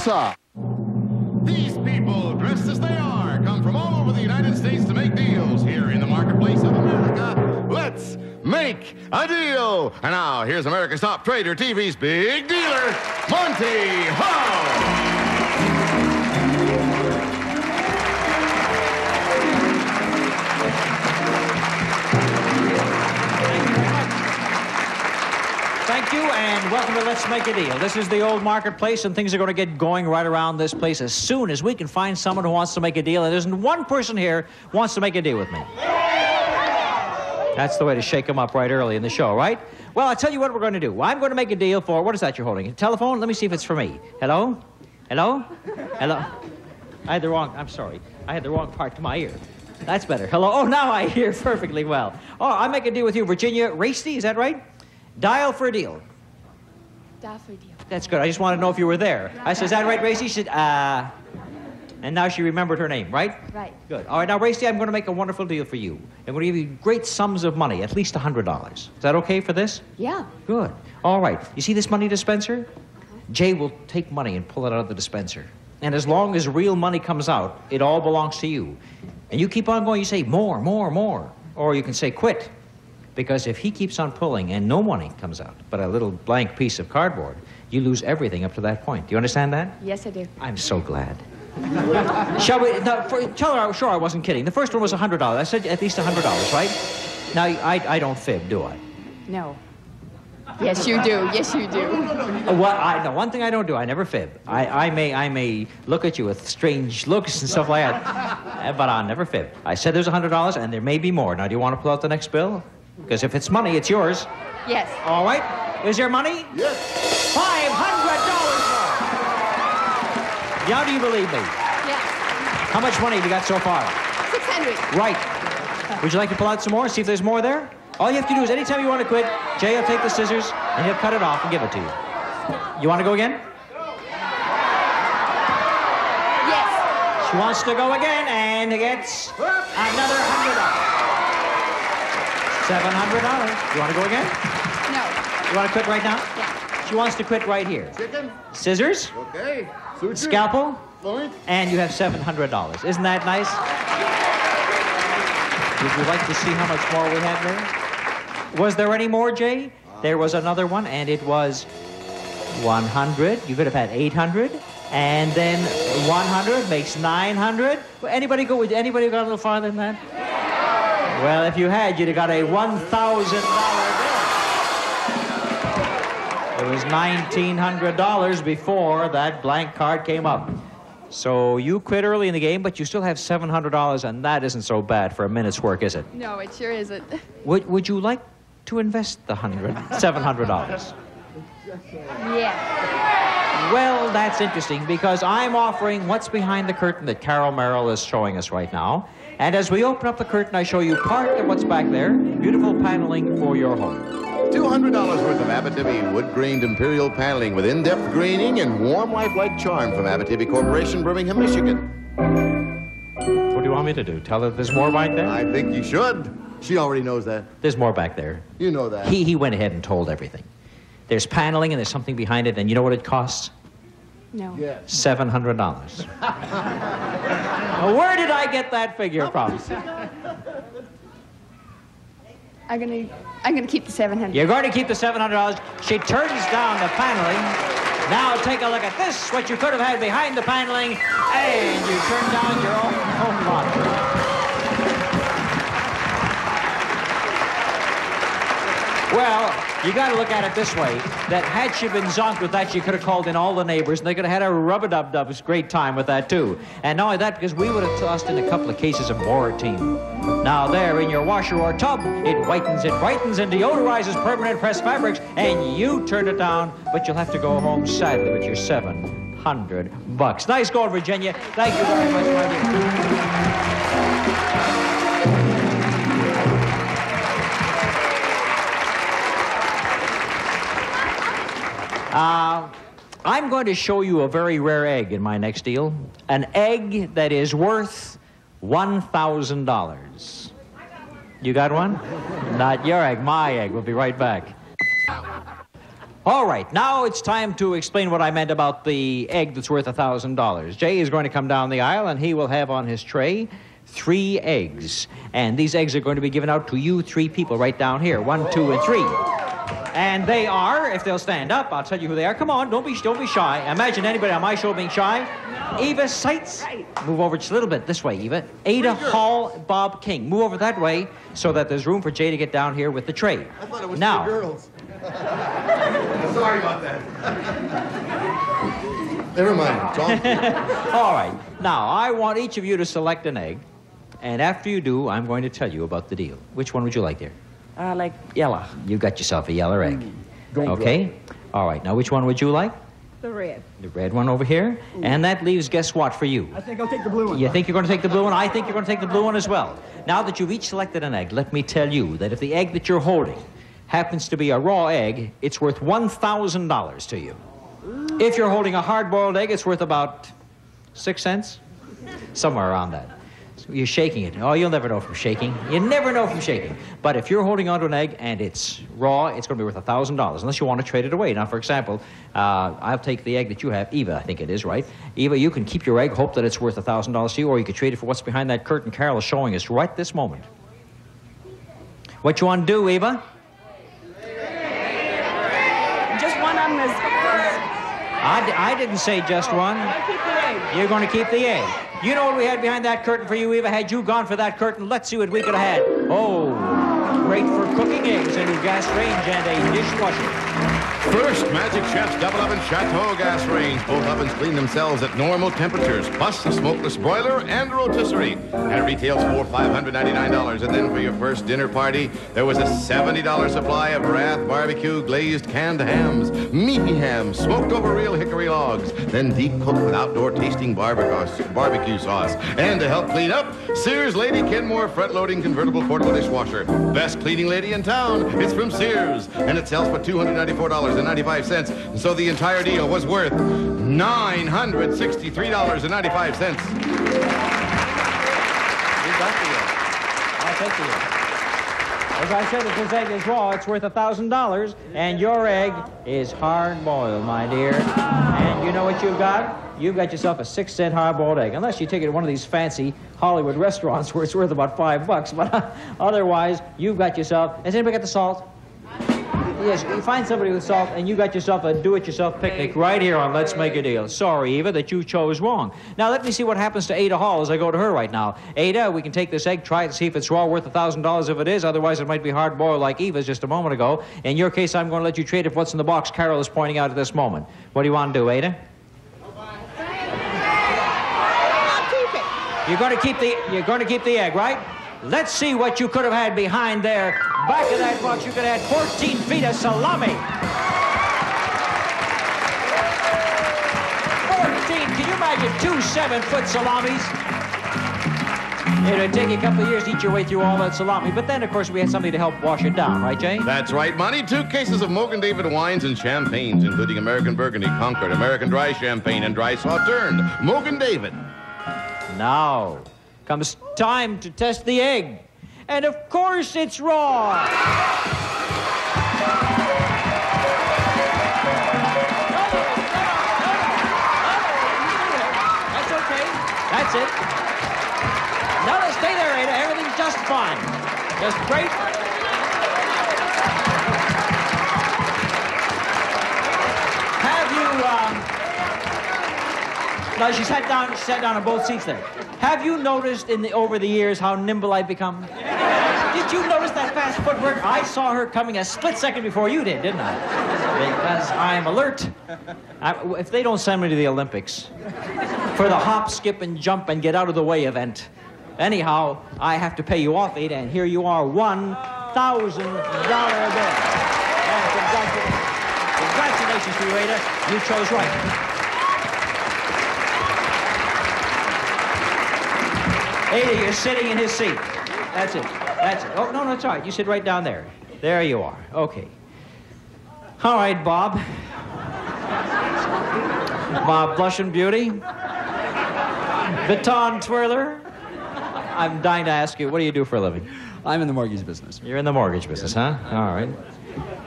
Tulsa. These people, dressed as they are, come from all over the United States to make deals here in the marketplace of America. Let's make a deal. And now, here's America's top trader, TV's big dealer, Monty Ho. Thank you, and welcome to Let's Make a Deal. This is the old marketplace, and things are going to get going right around this place as soon as we can find someone who wants to make a deal. And there isn't one person here who wants to make a deal with me. That's the way to shake them up right early in the show, right? Well, I'll tell you what we're going to do. I'm going to make a deal for... What is that you're holding? A telephone? Let me see if it's for me. Hello? Hello? Hello? I had the wrong... I'm sorry. I had the wrong part to my ear. That's better. Hello? Oh, now I hear perfectly well. Oh, I'll make a deal with you, Virginia Racy. Is that right? Dial for a deal. Dial for a deal. That's good. I just wanted to know if you were there. I said, is that right, Racy? She said, And now she remembered her name, right? Right. Good. All right, now, Racy, I'm going to make a wonderful deal for you. I'm going to give you great sums of money, at least $100. Is that okay for this? Yeah. Good. All right. You see this money dispenser? Jay will take money and pull it out of the dispenser. And as long as real money comes out, it all belongs to you. And you keep on going. You say, more, more, more. Or you can say, quit. Because if he keeps on pulling and no money comes out, but a little blank piece of cardboard, you lose everything up to that point. Do you understand that? Yes, I do. I'm so glad. Shall we? No, tell her, sure, I wasn't kidding. The first one was $100. I said at least $100, right? Now, I don't fib, do I? No. Yes, you do. Yes, you do. No, one thing I don't do, I never fib. I may look at you with strange looks and stuff like that, but I'll never fib. I said there's $100, and there may be more. Now, do you want to pull out the next bill? Because if it's money, it's yours. Yes. All right. Is there money? Yes. $500 more. Now, do you believe me? Yes. How much money have you got so far? 600. Right. Would you like to pull out some more, see if there's more there? All you have to do is anytime you want to quit, Jay will take the scissors, and he'll cut it off and give it to you. You want to go again? Yes. She wants to go again, and gets another $100. $700. You want to go again? No. You want to quit right now? Yeah. She wants to quit right here. Chicken? Scissors, Okay. Suture? scalpel, Point? and you have $700. Isn't that nice? Would you like to see how much more we have there? Was there any more, Jay? There was another one, and it was 100. You could have had 800. And then 100 makes 900. Anybody got a little farther than that? Well, if you had, you'd have got a $1,000 bill. It was $1,900 before that blank card came up. So you quit early in the game, but you still have $700, and that isn't so bad for a minute's work, is it? No, it sure isn't. Would you like to invest the $700? Yeah. Well, that's interesting, because I'm offering what's behind the curtain that Carol Merrill is showing us right now. And as we open up the curtain, I show you part of what's back there. Beautiful paneling for your home. $200 worth of Abitibi wood-grained imperial paneling with in-depth graining and warm, lifelike charm from Abitibi Corporation, Birmingham, Michigan. What do you want me to do? Tell her there's more back there? I think you should. She already knows that. There's more back there. You know that. He went ahead and told everything. There's paneling and there's something behind it, and you know what it costs? No. Yes. $700. Now, where did I get that figure from? I'm gonna keep the 700. You're going to keep the $700. She turns down the paneling. Now take a look at this, what you could have had behind the paneling, and you turn down your own home lot. Well, you got to look at it this way, that had she been zonked with that, she could have called in all the neighbors, and they could have had a rub-a-dub-dub's great time with that, too. And not only that, because we would have tossed in a couple of cases of Moratine. Now there, in your washer or tub, it whitens, it brightens, and deodorizes permanent pressed fabrics, and you turn it down, but you'll have to go home, sadly, with your $700. Nice going, Virginia. Thank you very much, my dear. I'm going to show you a very rare egg in my next deal. An egg that is worth $1,000. You got one? Not your egg, my egg. We'll be right back. All right, now it's time to explain what I meant about the egg that's worth $1,000. Jay is going to come down the aisle, and he will have on his tray 3 eggs. And these eggs are going to be given out to you 3 people right down here, 1, 2, and 3. And they are, if they'll stand up, I'll tell you who they are. Come on, don't be shy. Imagine anybody on my show being shy. Eva Seitz. Move over just a little bit this way, Eva. Ada Hall, Bob King. Move over that way so that there's room for Jay to get down here with the tray. I thought it was now, 2 girls. Sorry about that. Never mind. It's all... All right. Now, I want each of you to select an egg. And after you do, I'm going to tell you about the deal. Which one would you like, dear? I like yellow. You got yourself a yellow egg. Okay? All right. Now, which one would you like? The red. The red one over here. And that leaves, guess what, for you? I think I'll take the blue one. You think you're going to take the blue one? I think you're going to take the blue one as well. Now that you've each selected an egg, let me tell you that if the egg that you're holding happens to be a raw egg, it's worth $1,000 to you. If you're holding a hard-boiled egg, it's worth about 6 cents. Somewhere around that. So you're shaking it. Oh, you'll never know from shaking. You never know from shaking. But if you're holding onto an egg and it's raw, it's going to be worth $1,000, unless you want to trade it away. Now, for example, I'll take the egg that you have. Eva, I think it is, right? Eva, you can keep your egg, hope that it's worth $1,000 to you, or you could trade it for what's behind that curtain Carol is showing us right this moment. What you want to do, Eva? Just one on this. I didn't say just one. I keep the egg. You're going to keep the egg. You know what we had behind that curtain for you, Eva? Had you gone for that curtain, let's see what we could have had. Oh, great for cooking eggs, a new gas range and a dishwasher. First, Magic Chef's Double Oven Chateau gas range. Both ovens clean themselves at normal temperatures, plus a smokeless broiler and rotisserie. And it retails for $599. And then for your first dinner party, there was a $70 supply of Wrath barbecue glazed canned hams, meaty hams, smoked over real hickory logs, then deep cooked with outdoor tasting barbecue sauce. And to help clean up, Sears Lady Kenmore front-loading convertible portable dishwasher. Best cleaning lady in town. It's from Sears, and it sells for $294.95. So the entire deal was worth $963.95. You got the egg. I'll take the egg. As I said, if this egg is raw, it's worth $1,000, and your egg is hard-boiled, my dear. And you know what you've got? You've got yourself a 6-cent hard-boiled egg, unless you take it to one of these fancy Hollywood restaurants where it's worth about $5. But otherwise, you've got yourself... Has anybody got the salt? Yes, you find somebody with salt, and you got yourself a do-it-yourself picnic right here on Let's Make a Deal. Sorry, Eva, that you chose wrong. Now, let me see what happens to Ada Hall as I go to her right now. Ada, we can take this egg, try it, see if it's raw, worth $1,000 if it is. Otherwise, it might be hard-boiled like Eva's just a moment ago. In your case, I'm going to let you trade it for what's in the box Carol is pointing out at this moment. What do you want to do, Ada? You're going to keep the egg, right? Let's see what you could have had behind there. Back of that box, you could have had 14 feet of salami. 14. Can you imagine 2 7-foot salamis? It would take you a couple of years to eat your way through all that salami. But then, of course, we had something to help wash it down, right, Jay? That's right, Monty. 2 cases of Mogan David wines and champagnes, including American Burgundy, Concord, American Dry Champagne, and Dry Sauterne. Mogan David. Now comes time to test the egg. And of course it's raw. That's okay. That's it. No, stay there, Ada. Everything's just fine. Just great. Have you, now she sat down on both seats there. Have you noticed over the years how nimble I've become? Did you notice that fast footwork? I saw her coming a split second before you did, didn't I? Because I'm alert. If they don't send me to the Olympics for the hop, skip, and jump and get out of the way event, anyhow, I have to pay you off, Ada, and here you are, $1,000 bill. And congratulations to you, Ada. You chose right. Ada, you're sitting in his seat. That's it. That's it. Oh, no, it's all right. You sit right down there. There you are. Okay. All right, Bob. Bob Blushing Beauty. Baton twirler. I'm dying to ask you, what do you do for a living? I'm in the mortgage business. You're in the mortgage business, huh? All right.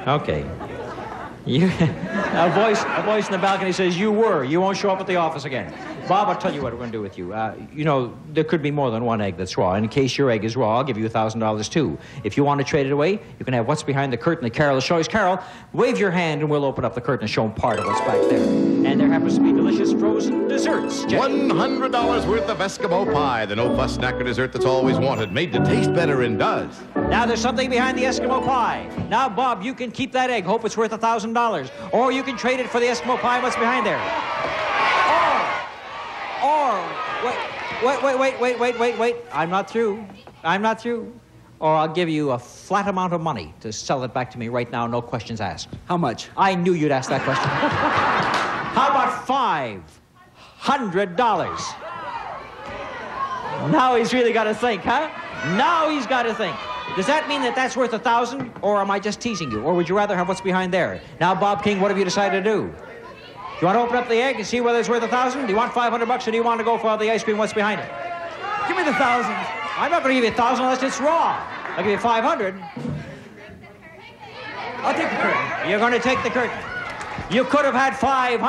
Okay. A voice in the balcony says, you won't show up at the office again. Bob, I'll tell you what we're going to do with you. You know, there could be more than one egg that's raw. In case your egg is raw, I'll give you $1,000 too. If you want to trade it away, you can have what's behind the curtain that Carol will show us. Carol, wave your hand and we'll open up the curtain and show them part of what's back there. And there happens to be delicious frozen desserts. Jenny. $100 worth of Eskimo pie, the no-fuss snacker dessert that's always wanted, made to taste better and does. Now there's something behind the Eskimo pie. Now, Bob, you can keep that egg. Hope it's worth $1,000. Or you can trade it for the Eskimo pie and what's behind there. Wait. I'm not through. Or I'll give you a flat amount of money to sell it back to me right now, no questions asked. How much? I knew you'd ask that question. How about $500? Now he's really got to think, huh? Now he's got to think. Does that mean that that's worth $1,000, or am I just teasing you? Or would you rather have what's behind there? Now, Bob King, what have you decided to do? Do you want to open up the egg and see whether it's worth $1,000? Do you want $500, or do you want to go for the ice cream? What's behind it? Give me the $1,000. I'm not going to give you $1,000 unless it's raw. I'll give you $500. I'll take the curtain. You're going to take the curtain. You could have had $500. You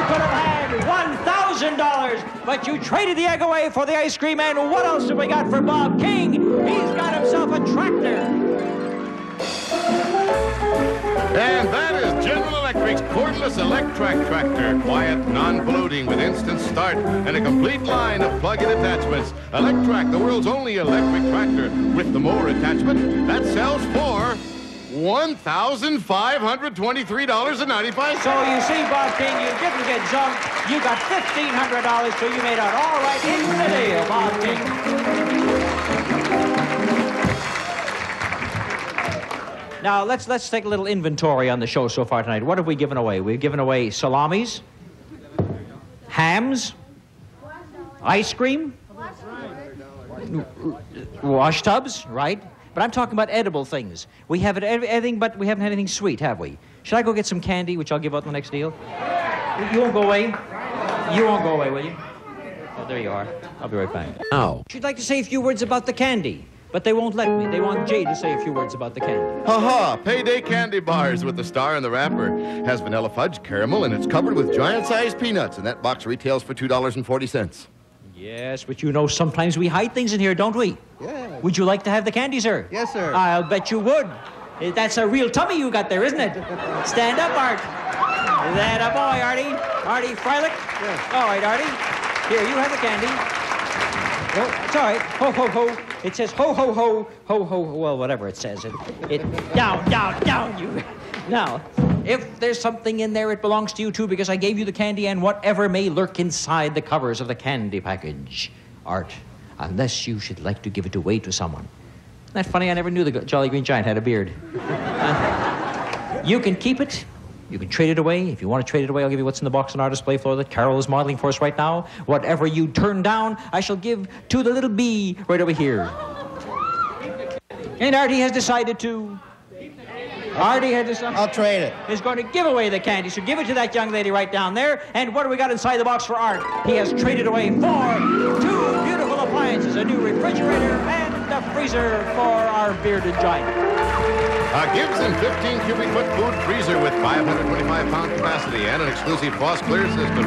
could have had $1,000, but you traded the egg away for the ice cream. And what else have we got for Bob King? He's got himself a tractor. And that is General Electric's cordless Electrac tractor. Quiet, non-polluting, with instant start and a complete line of plug-in attachments. Electrac, the world's only electric tractor with the more attachment that sells for $1,523.95. So you see, Bob King, you didn't get jumped. You got $1,500, so you made out all right in the deal, Bob King. Now, let's take a little inventory on the show so far tonight. What have we given away? We've given away salamis, hams, ice cream, wash tubs, right? But I'm talking about edible things. We have everything, but we haven't had anything sweet, have we? Should I go get some candy, which I'll give out in the next deal? You won't go away? You won't go away, will you? Oh, there you are. I'll be right back. Now. She'd like to say a few words about the candy. But they won't let me. They want Jay to say a few words about the candy. Ha-ha! Payday candy bars with the star in the wrapper. Has vanilla fudge, caramel, and it's covered with giant-sized peanuts. And that box retails for $2.40. Yes, but you know sometimes we hide things in here, don't we? Yeah. Would you like to have the candy, sir? Yes, sir. I'll bet you would. That's a real tummy you got there, isn't it? Stand up, Art. That a boy, Artie. Artie Freilich? Yes. All right, Artie. Here, you have the candy. Oh, it's all right. Ho, ho, ho. It says ho, ho, ho, ho, ho, well, whatever it says. Down, you. Now, if there's something in there, it belongs to you, too, because I gave you the candy and whatever may lurk inside the covers of the candy package. Art, unless you should like to give it away to someone. Isn't that funny? I never knew the Jolly Green Giant had a beard. You can keep it. You can trade it away. If you want to trade it away, I'll give you what's in the box on our display floor that Carol is modeling for us right now. Whatever you turn down, I shall give to the little bee right over here. And Artie has decided to... I'll trade it. Is going to give away the candy, so give it to that young lady right down there. And what do we got inside the box for Art? He has traded away for 2 beautiful appliances, a new refrigerator and a freezer for our bearded giant. A Gibson 15 cubic foot food freezer with 525-pound capacity and an exclusive frost clear system.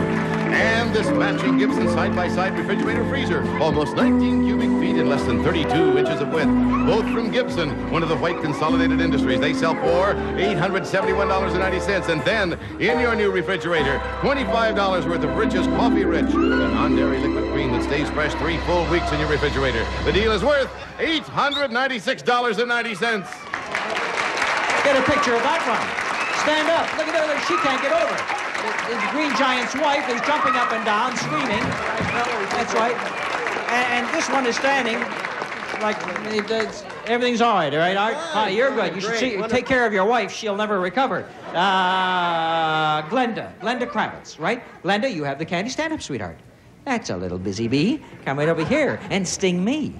And this matching Gibson side-by-side refrigerator freezer, almost 19 cubic feet and less than 32 inches of width. Both from Gibson, one of the White Consolidated Industries. They sell for $871.90. And then, in your new refrigerator, $25 worth of Rich's Coffee Rich, the non-dairy liquid cream that stays fresh 3 full weeks in your refrigerator. The deal is worth $896.90. Get a picture of that one. Stand up. Look at her. She can't get over it. The Green Giant's wife is jumping up and down, screaming. That's right. And this one is standing like everything's all right, Art? Hi, you're good. You should take care of your wife. She'll never recover. Glenda Kravitz, right? Glenda, you have the candy. Stand up, sweetheart. That's a little busy bee. Come right over here and sting me.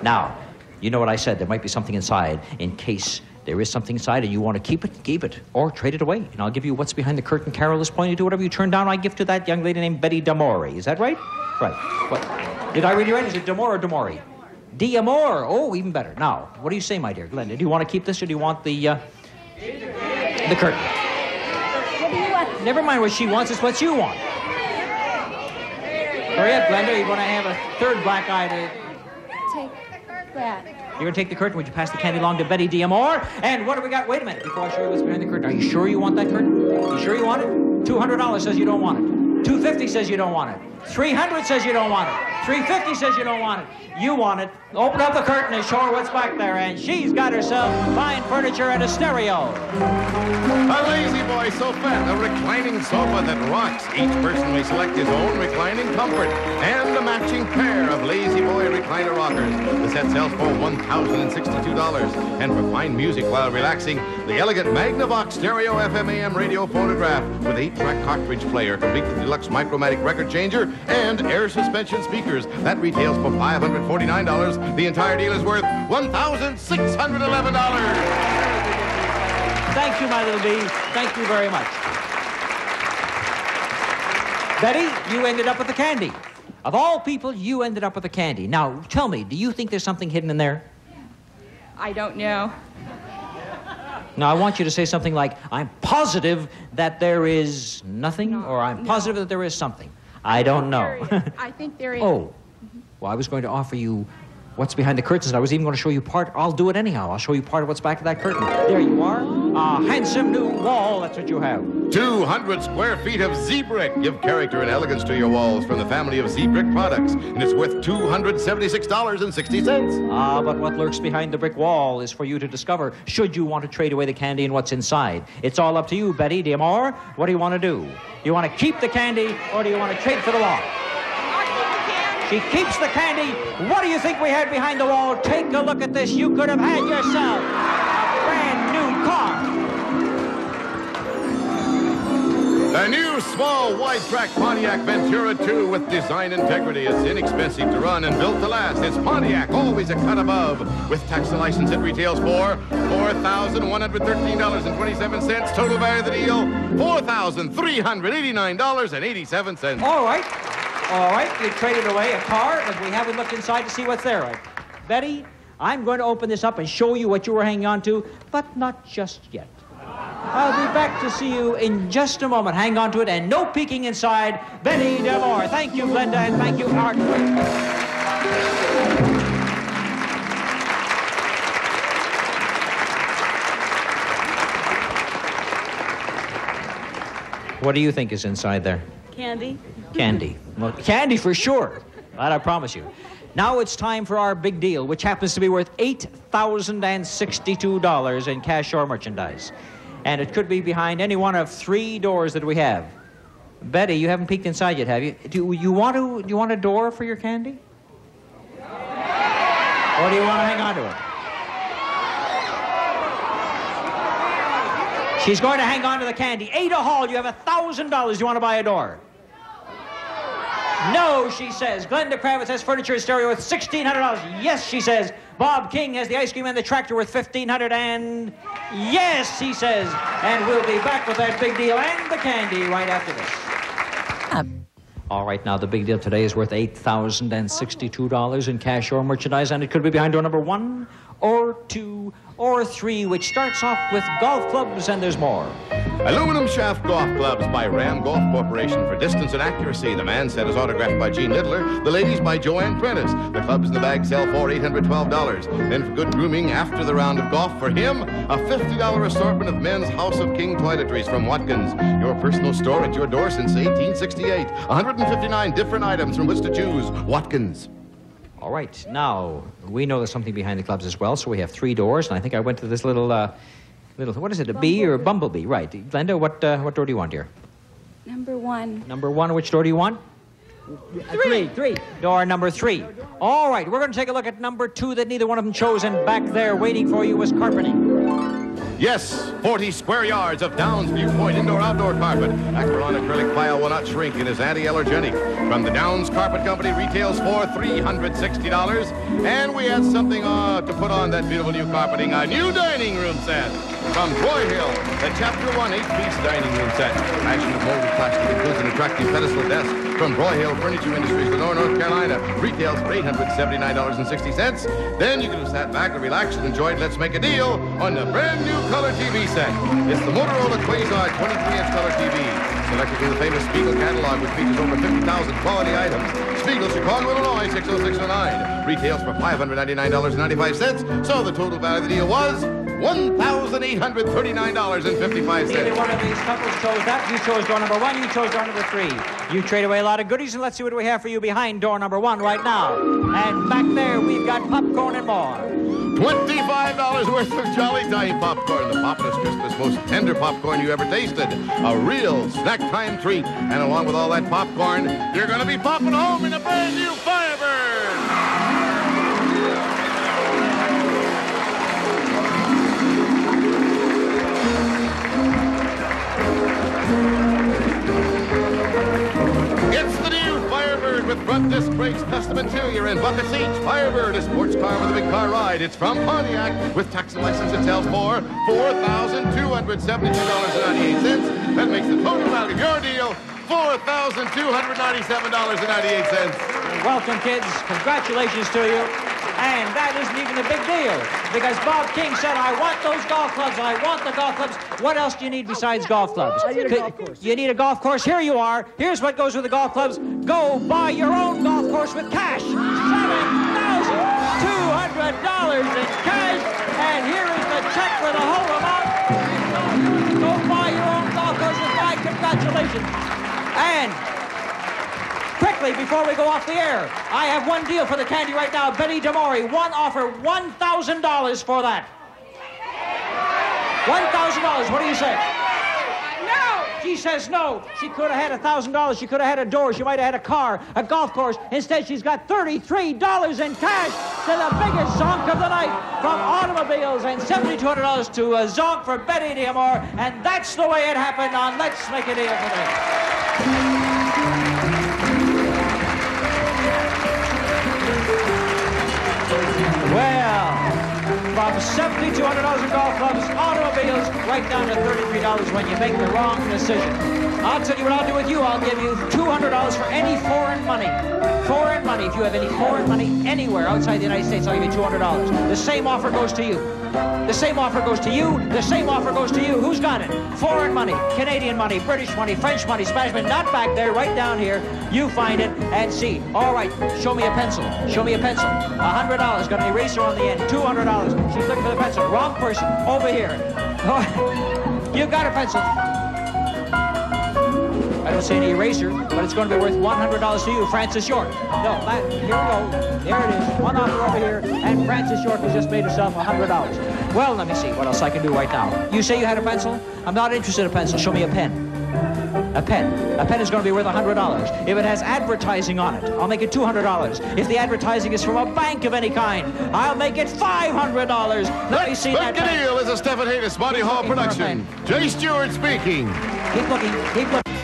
Now, you know what I said. There might be something inside in case there is something inside and you want to keep it, or trade it away. And I'll give you what's behind the curtain. Carol is pointing to whatever you turn down, I give to that young lady named Betty D'Amore. Is that right? Right. What? Did I read you right? Is it D'Amore or D'Amore? D'Amore. Oh, even better. Now, what do you say, my dear Glenda? Do you want to keep this or do you want the curtain? What do you want? Never mind what she wants, it's what you want. Hurry up, Glenda. You're going to have a third black eye to... Take that. You're going to take the curtain. Would you pass the candy along to Betty D'Amore? And what do we got? Wait a minute before I show you what's behind the curtain. Are you sure you want that curtain? You sure you want it? $200 says you don't want it. $250 says you don't want it. $300 says you don't want it. $350 says you don't want it. You want it. Open up the curtain and show her what's back there. And she's got herself fine furniture and a stereo. A Lazy Boy sofa, a reclining sofa that rocks. Each person may select his own reclining comfort and a matching pair of Lazy Boy recliner rockers. The set sells for $1,062. And for fine music while relaxing, the elegant Magnavox stereo FM AM radio phonograph with 8-track cartridge player, complete with deluxe Micromatic record changer, and air suspension speakers. That retails for $549. The entire deal is worth $1,611. Thank you, my little bee. Thank you very much. Betty, you ended up with the candy. Of all people, you ended up with the candy. Now, tell me, do you think there's something hidden in there? I don't know. Now, I want you to say something like, I'm positive that there is nothing, or I'm positive that there is something. I don't know. I think there is. Oh. Well, I was going to offer you what's behind the curtains. I was even going to show you part. I'll do it anyhow. I'll show you part of what's back of that curtain. There you are. A handsome new wall. That's what you have. 200 square feet of Z-Brick. Give character and elegance to your walls from the family of Z-Brick products. And it's worth $276.60. Ah, but what lurks behind the brick wall is for you to discover, should you want to trade away the candy and what's inside. It's all up to you, Betty D'Amore. What do you want to do? You want to keep the candy, or do you want to trade for the wall? She keeps the candy. What do you think we had behind the wall? Take a look at this. You could have had yourself a brand new car. A new small wide-track Pontiac Ventura 2 with design integrity. It's inexpensive to run and built to last. It's Pontiac, always a cut above. With tax and license, it retails for $4,113.27. Total value of the deal, $4,389.87. All right. All right, you traded away a car, but we haven't looked inside to see what's there. Right? Betty, I'm going to open this up and show you what you were hanging on to, but not just yet. I'll be back to see you in just a moment. Hang on to it, and no peeking inside. Betty D'Amore. Thank you, Glenda, and thank you, Art. What do you think is inside there? Candy. Candy. Well, candy for sure. That I promise you. Now it's time for our big deal, which happens to be worth $8,062 in cash or merchandise. And it could be behind any one of 3 doors that we have. Betty, you haven't peeked inside yet, have you? Do you want a door for your candy? Or do you want to hang on to it? She's going to hang on to the candy. Ada Hall, you have $1,000. You want to buy a door? No, she says. Glenda Kravitz has furniture and stereo worth $1,600. Yes, she says. Bob King has the ice cream and the tractor worth $1,500. And yes, he says. And we'll be back with that big deal and the candy right after this. All right, now the big deal today is worth $8,062 in cash or merchandise, and it could be behind door number 1 or 2 or 3, which starts off with golf clubs, and there's more. Aluminum shaft golf clubs by Ram Golf Corporation for distance and accuracy. The man set is autographed by Gene Lidler. The ladies by Joanne Prentice. The clubs in the bag sell for $812. Then for good grooming after the round of golf, for him, a $50 assortment of men's House of King toiletries from Watkins. Your personal store at your door since 1868. 159 different items from which to choose. Watkins. All right, now, we know there's something behind the clubs as well, so we have 3 doors, and I think I went to this little, what is it, a bee or a bumblebee? Right. Glenda, what door do you want here? Number 1. Number 1, which door do you want? 3. Door number 3. All right, we're going to take a look at number 2 that neither one of them chose, and back there waiting for you was carpeting. Yes, 40 square yards of Downs Viewpoint indoor-outdoor carpet. Acheron acrylic pile will not shrink and is anti-allergenic. From the Downs Carpet Company, retails for $360. And we had something to put on that beautiful new carpeting, a new dining room set. From Broyhill, the Chapter 1 8-piece dining room set. Action of molded plastic includes an attractive pedestal desk. From Broyhill Furniture Industries, Lenore, North Carolina. Retails for $879.60. Then you can have sat back and relax and enjoyed Let's Make a Deal on the brand new color TV set. It's the Motorola Quasar 23-inch color TV. Selected from the famous Spiegel catalog, which features over 50,000 quality items. Spiegel, Chicago, Illinois, 60609. Retails for $599.95. So the total value of the deal was $1,839.55. Neither one of these couples chose that. You chose door number 1. You chose door number 3. You trade away a lot of goodies, and let's see what we have for you behind door number 1 right now. And back there, we've got popcorn and more. $25 worth of Jolly Time popcorn. The Poppinest Christmas, most tender popcorn you ever tasted. A real snack time treat. And along with all that popcorn, you're going to be popping home in a brand new Firebird. It's the new Firebird with front disc brakes, custom interior, and bucket seats. Firebird, a sports car with a big car ride. It's from Pontiac. With tax and license, it sells for $4,272.98. That makes the total value of your deal $4,297.98. Welcome, kids. Congratulations to you. And that isn't even a big deal, because Bob King said, I want those golf clubs, I want the golf clubs. What else do you need besides golf clubs? I need a golf course. You need a golf course. Here you are. Here's what goes with the golf clubs. Go buy your own golf course with cash. $7,200 in cash. And here is the check for the whole amount. Go buy your own golf course with my congratulations. And quickly, before we go off the air, I have one deal for the candy right now. Betty DeMori, one offer, $1,000 for that. $1,000. What do you say? No! She says no. She could have had $1,000. She could have had a door. She might have had a car, a golf course. Instead, she's got $33 in cash to the biggest zonk of the night. From automobiles and $7,200 to a zonk for Betty DeMori. And that's the way it happened on Let's Make a Deal today. Well, from $7,200 in golf clubs, automobiles, right down to $33 when you make the wrong decision. I'll tell you what I'll do with you. I'll give you $200 for any foreign money. Foreign money. If you have any foreign money anywhere outside the United States, I'll give you $200. The same offer goes to you. The same offer goes to you. The same offer goes to you. Who's got it? Foreign money, Canadian money, British money, French money, Spanish money. Not back there, right down here. You find it and see. All right, show me a pencil. Show me a pencil. $100. Got an eraser on the end. $200. She's looking for the pencil. Wrong person. Over here. You got a pencil. I don't see any eraser, but it's going to be worth $100 to you, Francis York. No, here we go. There it is. One offer over here, and Francis York has just made herself $100. Well, let me see what else I can do right now. You say you had a pencil? I'm not interested in a pencil. Show me a pen. A pen. A pen is going to be worth $100. If it has advertising on it, I'll make it $200. If the advertising is from a bank of any kind, I'll make it $500. Let me see that pen. Deal is a Stephen Haynes Monty Hall production. Jay Stewart speaking. Keep looking. Keep looking.